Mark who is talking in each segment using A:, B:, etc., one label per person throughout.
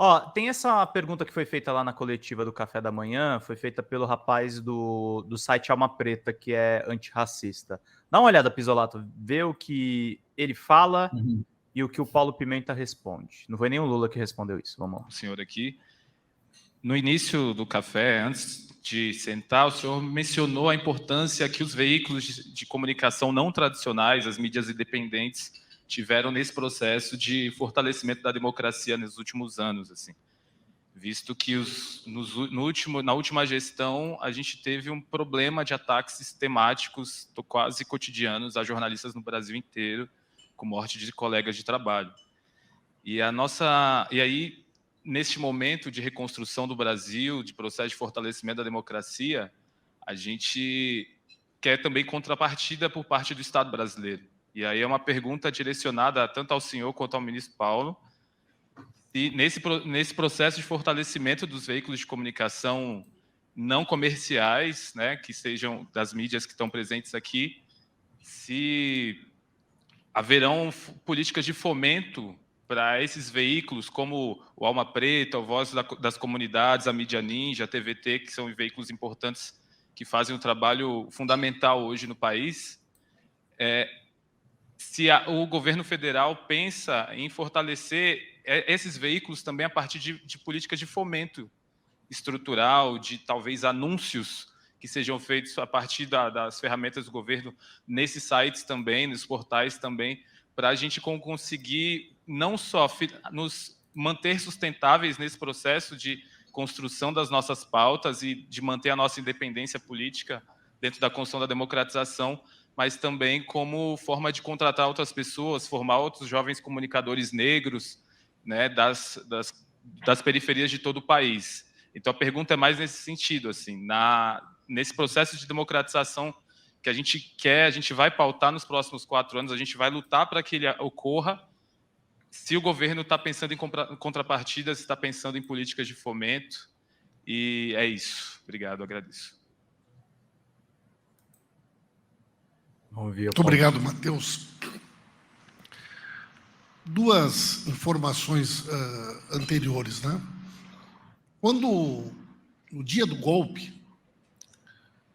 A: Ó, tem essa pergunta que foi feita lá na coletiva do Café da Manhã, foi feita pelo rapaz do site Alma Preta, que é antirracista. Dá uma olhada, Pisolato, vê o que ele fala
B: Uhum.
A: e o que o Paulo Pimenta responde. Não foi nem o Lula que respondeu isso, vamos lá.
C: O senhor aqui, no início do café, antes de sentar, o senhor mencionou a importância que os veículos de comunicação não tradicionais, as mídias independentes, tiveram nesse processo de fortalecimento da democracia nos últimos anos, assim. Visto que na última gestão a gente teve um problema de ataques sistemáticos, quase cotidianos, a jornalistas no Brasil inteiro, com morte de colegas de trabalho. E aí, neste momento de reconstrução do Brasil, de processo de fortalecimento da democracia, a gente quer também contrapartida por parte do Estado brasileiro. E aí é uma pergunta direcionada tanto ao senhor quanto ao ministro Paulo. E nesse processo de fortalecimento dos veículos de comunicação não comerciais, né, que sejam das mídias que estão presentes aqui, se haverão políticas de fomento para esses veículos, como o Alma Preta, o Voz das Comunidades, a Mídia Ninja, a TVT, que são veículos importantes que fazem um trabalho fundamental hoje no país. Se o governo federal pensa em fortalecer esses veículos também a partir de políticas de fomento estrutural, de talvez anúncios que sejam feitos a partir das ferramentas do governo nesses sites também, nos portais também, para a gente conseguir não só nos manter sustentáveis nesse processo de construção das nossas pautas e de manter a nossa independência política dentro da construção da democratização, mas também como forma de contratar outras pessoas, formar outros jovens comunicadores negros, né, das periferias de todo o país. Então, a pergunta é mais nesse sentido, assim, nesse processo de democratização que a gente quer, a gente vai pautar nos próximos 4 anos, a gente vai lutar para que ele ocorra. Se o governo está pensando em contrapartidas, está pensando em políticas de fomento, e é isso. Obrigado, agradeço.
D: Muito obrigado, Matheus. 2 informações anteriores, né? Quando, no dia do golpe,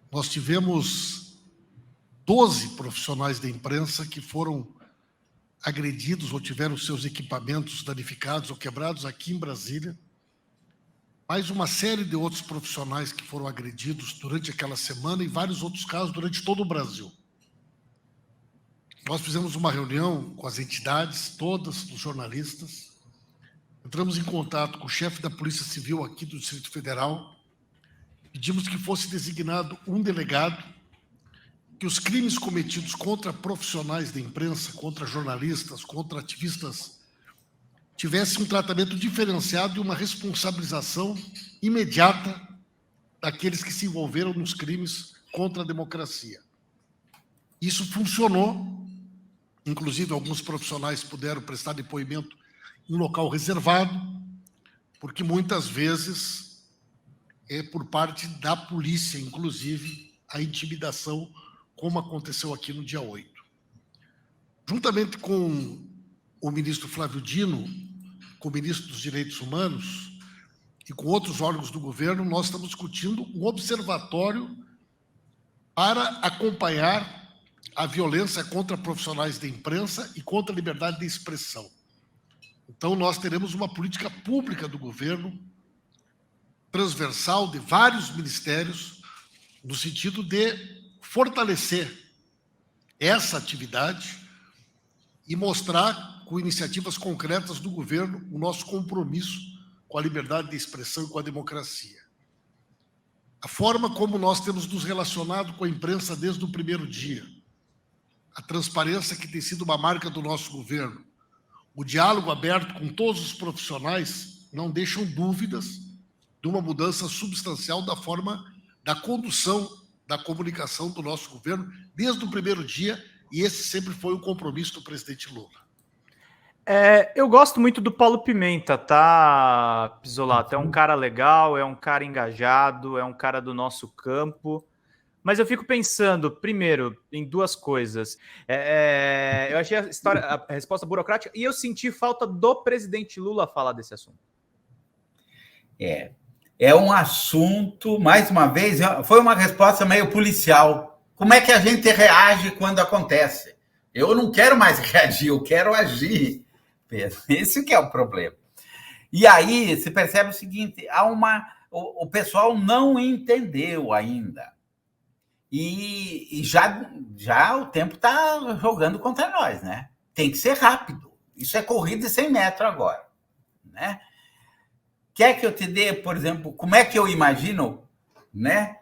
D: nós tivemos 12 profissionais da imprensa que foram agredidos ou tiveram seus equipamentos danificados ou quebrados aqui em Brasília, mais uma série de outros profissionais que foram agredidos durante aquela semana e vários outros casos durante todo o Brasil. Nós fizemos uma reunião com as entidades, todas, os jornalistas, entramos em contato com o chefe da Polícia Civil aqui do Distrito Federal, pedimos que fosse designado um delegado, que os crimes cometidos contra profissionais da imprensa, contra jornalistas, contra ativistas, tivessem um tratamento diferenciado e uma responsabilização imediata daqueles que se envolveram nos crimes contra a democracia. Isso funcionou. Inclusive, alguns profissionais puderam prestar depoimento em local reservado, porque muitas vezes é por parte da polícia, inclusive, a intimidação, como aconteceu aqui no dia 8. Juntamente com o ministro Flávio Dino, com o ministro dos Direitos Humanos e com outros órgãos do governo, nós estamos discutindo um observatório para acompanhar a violência contra profissionais da imprensa e contra a liberdade de expressão. Então, nós teremos uma política pública do governo, transversal, de vários ministérios, no sentido de fortalecer essa atividade e mostrar, com iniciativas concretas do governo, o nosso compromisso com a liberdade de expressão e com a democracia. A forma como nós temos nos relacionado com a imprensa desde o primeiro dia, a transparência que tem sido uma marca do nosso governo, o diálogo aberto com todos os profissionais não deixam dúvidas de uma mudança substancial da forma da condução da comunicação do nosso governo desde o primeiro dia, e esse sempre foi o compromisso do presidente Lula.
A: Eu gosto muito do Paulo Pimenta, tá, Pisolato? É um cara legal, é um cara engajado, é um cara do nosso campo. Mas eu fico pensando, primeiro, em 2 coisas. Eu achei a resposta burocrática e eu senti falta do presidente Lula falar desse assunto.
B: É um assunto, mais uma vez, foi uma resposta meio policial. Como é que a gente reage quando acontece? Eu não quero mais reagir, eu quero agir. Esse que é o problema. E aí se percebe o seguinte, o pessoal não entendeu ainda. E já o tempo está jogando contra nós, né? Tem que ser rápido. Isso é corrida de 100 metros agora, né? Quer que eu te dê, por exemplo, como é que eu imagino, né?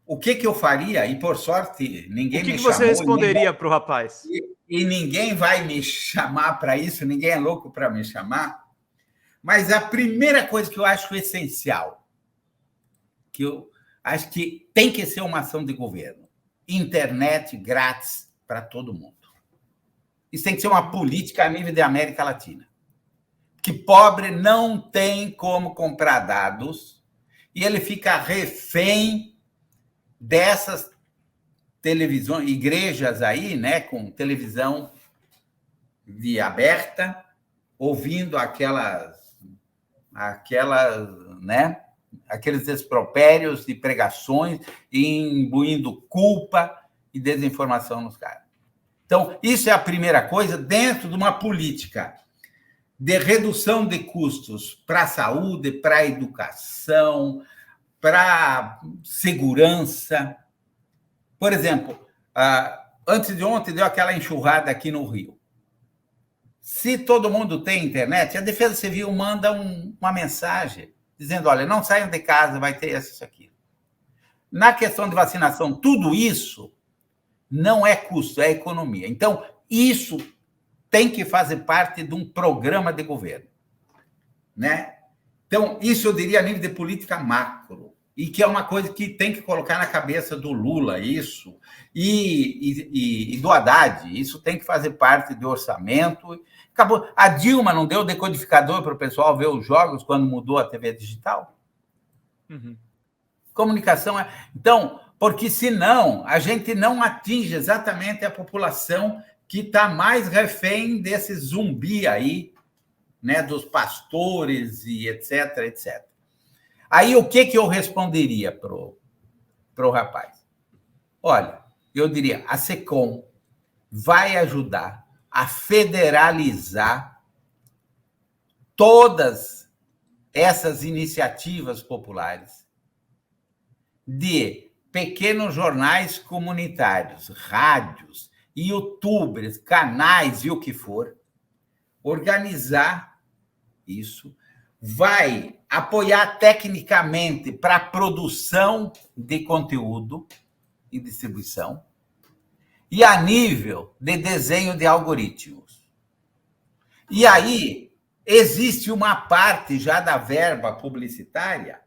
B: O que eu faria? E, por sorte, ninguém me chamou.
A: O que você responderia para o rapaz?
B: E ninguém vai me chamar para isso, ninguém é louco para me chamar. Mas a primeira coisa que eu acho essencial, que eu acho que tem que ser uma ação de governo, internet grátis para todo mundo. Isso tem que ser uma política a nível da América Latina. Que pobre não tem como comprar dados e ele fica refém dessas televisões, igrejas aí, né, com televisão de aberta, ouvindo né, aqueles expropérios de pregações, imbuindo culpa e desinformação nos caras. Então, isso é a primeira coisa dentro de uma política de redução de custos para a saúde, para a educação, para a segurança. Por exemplo, antes de ontem deu aquela enxurrada aqui no Rio. Se todo mundo tem internet, a Defesa Civil manda uma mensagem dizendo, olha, não saiam de casa, vai ter isso aqui. Na questão de vacinação, tudo isso não é custo, é economia. Então, isso tem que fazer parte de um programa de governo, né? Então, isso eu diria a nível de política macro, e que é uma coisa que tem que colocar na cabeça do Lula, isso, e do Haddad, isso tem que fazer parte do orçamento. Acabou. A Dilma não deu decodificador para o pessoal ver os jogos quando mudou a TV digital? Uhum. Comunicação é... Então, porque senão a gente não atinge exatamente a população que está mais refém desse zumbi aí, né, dos pastores e etc, etc. Aí, o que eu responderia pro rapaz? Olha, eu diria, a SECOM vai ajudar a federalizar todas essas iniciativas populares de pequenos jornais comunitários, rádios, youtubers, canais e o que for, organizar isso, vai apoiar tecnicamente para a produção de conteúdo e distribuição, e a nível de desenho de algoritmos. E aí, existe uma parte já da verba publicitária,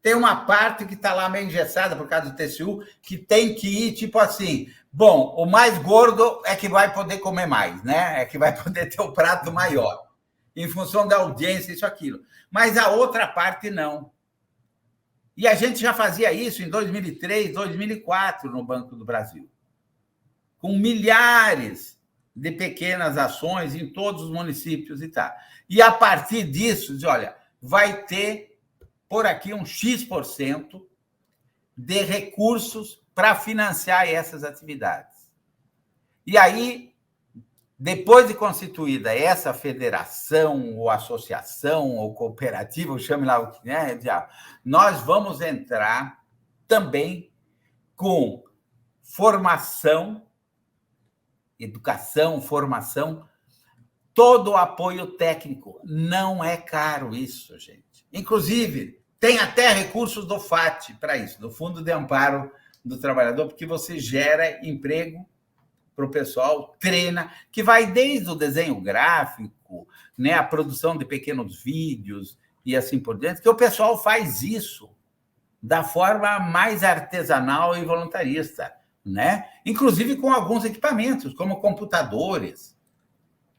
B: tem uma parte que está lá meio engessada por causa do TCU, que tem que ir tipo assim, bom, o mais gordo é que vai poder comer mais, né? É que vai poder ter o prato maior, em função da audiência, isso, aquilo. Mas a outra parte não. E a gente já fazia isso em 2003, 2004 no Banco do Brasil, com milhares de pequenas ações em todos os municípios e tal. E a partir disso, diz, olha, vai ter por aqui um X% de recursos para financiar essas atividades. E aí, depois de constituída essa federação, ou associação, ou cooperativa, ou chame lá o que é, nós vamos entrar também com formação, educação, formação, todo o apoio técnico. Não é caro isso, gente. Inclusive, tem até recursos do FAT para isso, do Fundo de Amparo do Trabalhador, porque você gera emprego para o pessoal, treina, que vai desde o desenho gráfico, né, a produção de pequenos vídeos e assim por diante, que o pessoal faz isso da forma mais artesanal e voluntarista, né? Inclusive com alguns equipamentos, como computadores,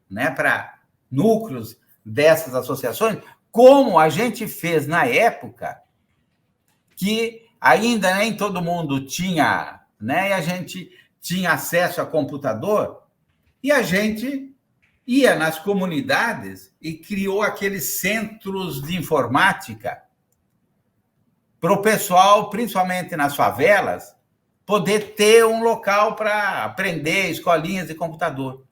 B: né, para núcleos dessas associações, como a gente fez na época, que ainda nem todo mundo tinha, né, e a gente tinha acesso a computador, e a gente ia nas comunidades e criou aqueles centros de informática para o pessoal, principalmente nas favelas, poder ter um local para aprender, escolinhas de computador.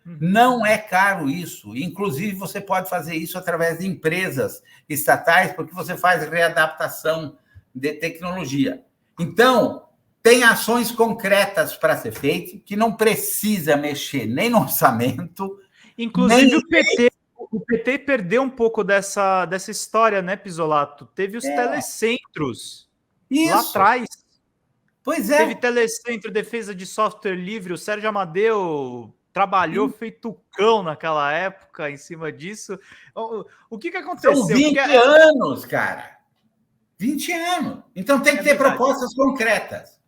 B: Não é caro isso. Inclusive, você pode fazer isso através de empresas estatais, porque você faz readaptação de tecnologia. Então, tem ações concretas para ser feitas, que não precisa mexer nem no orçamento.
A: Inclusive, o PT perdeu um pouco dessa história, né, Pisolato? Teve os telecentros lá atrás.
B: Pois é.
A: Teve telecentro, defesa de software livre. O Sérgio Amadeu trabalhou feito cão naquela época em cima disso. O que aconteceu?
B: São 20 anos, cara. 20 anos. Então tem que ter propostas concretas.